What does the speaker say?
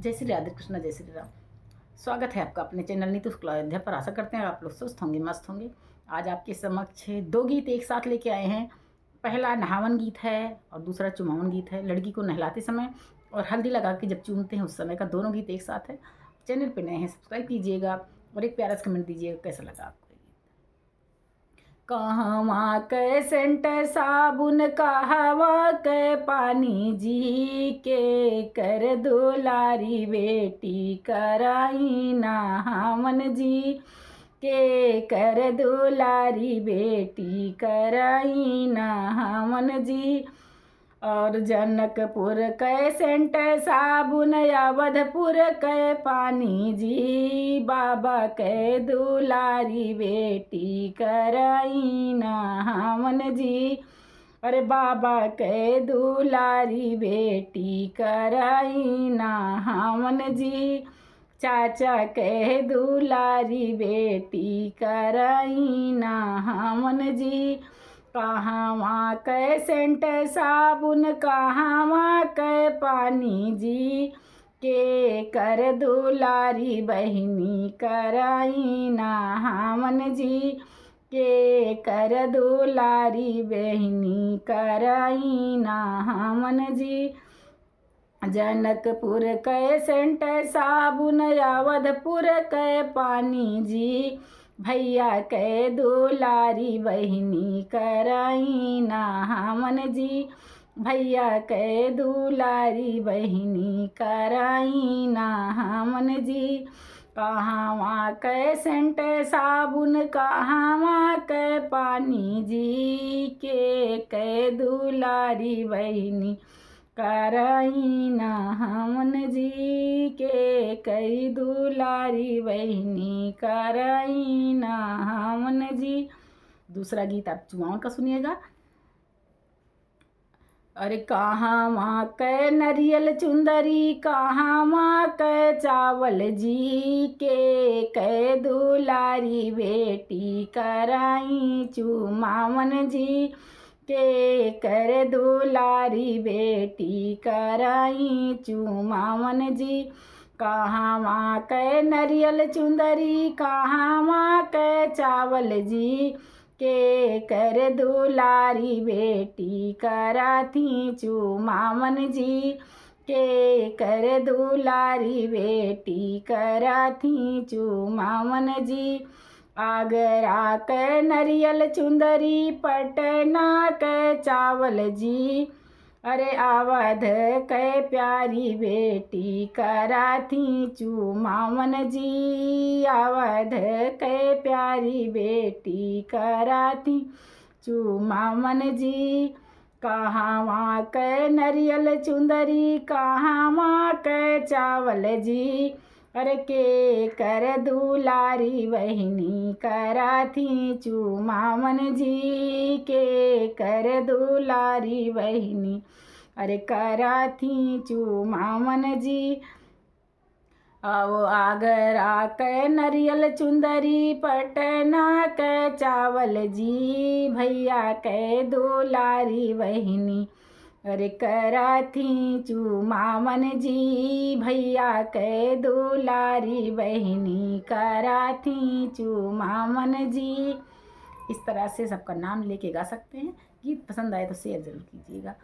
जय श्री राधे कृष्ण, जय श्री राम। स्वागत है आपका अपने चैनल नीतू शुक्ला अयोध्या पर। आशा करते हैं आप लोग स्वस्थ होंगे, मस्त होंगे। आज आपके समक्ष 2 गीत एक साथ लेके आए हैं। पहला नहावन गीत है और दूसरा चुमावन गीत है। लड़की को नहलाते समय और हल्दी लगा के जब चूमते हैं उस समय का दोनों गीत एक साथ है। चैनल पर नए हैं सब्सक्राइब कीजिएगा और एक प्यारा सा कमेंट दीजिएगा कैसा लगा आपको। कहवा के सेंट साबुन कहवा के पानी जी के कर दुलारी बेटी कराई नहावन जी के कर दुलारी बेटी कराई नहावन जी। और जनकपुर कै सेंट साबुन अवधपुर कै पानी जी बाबा कै दुलारी बेटी कराई नहावन जी। अरे बाबा कै दुलारी बेटी कराई नहावन जी। चाचा कै दुलारी बेटी कराई नहावन जी। कहवा कै सेंट साबुन कहवा कै पानी जी के कर दुलारी बहिनी कराई नहावन जी के कर दुलारी बहिनी कराई नहावन जी। जनकपुर कै सेंट साबुन अवधपुर कै पानी जी भैया कै दुलारी बहिनी कराई नहावन जी भैया कै दुलारी बहिनी कराई नहावन जी। कहवा कै सेंट साबुन कहवा कै पानी जी के कै दुलारी बहिनी कराई नहावन जी के कई दुलारी बहिनी कराई नहावन जी। दूसरा गीत आप चुमावन का सुनिएगा। अरे कहवा कै नरियल चुंदरी कहवा कै चावल जी के कै दुलारी बेटी कराई चुमावन जी के कर दुलारी बेटी कराई चुमावन जी। कहवा कै नरियल चुंदरी कहवा कै चावल जी के कर दुलारी बेटी कराती चुमावन जी के कर दुलारी बेटी कराती चुमावन जी। आगरा कै नरियल चुंदरी पटना कै चावल जी अरे अवध कै प्यारी बेटी कराती चुमावन जी अवध कै प्यारी बेटी कराती चुमावन जी। कहवा कै नरियल चुंदरी कहवा कै चावल जी अरे के कर दुलारी बहिनी कराती चुमावन जी के कर दुलारी बहिनी अरे कराती चुमावन जी। अब आगरा कै नरियल चुंदरी पटना कै चावल जी भैया कै दुलारी बहिनी अरे कराती चुमावन जी भैया कै दुलारी बहिनी कराती चुमावन जी। इस तरह से सबका नाम लेके गा सकते हैं। गीत पसंद आए तो शेयर ज़रूर कीजिएगा।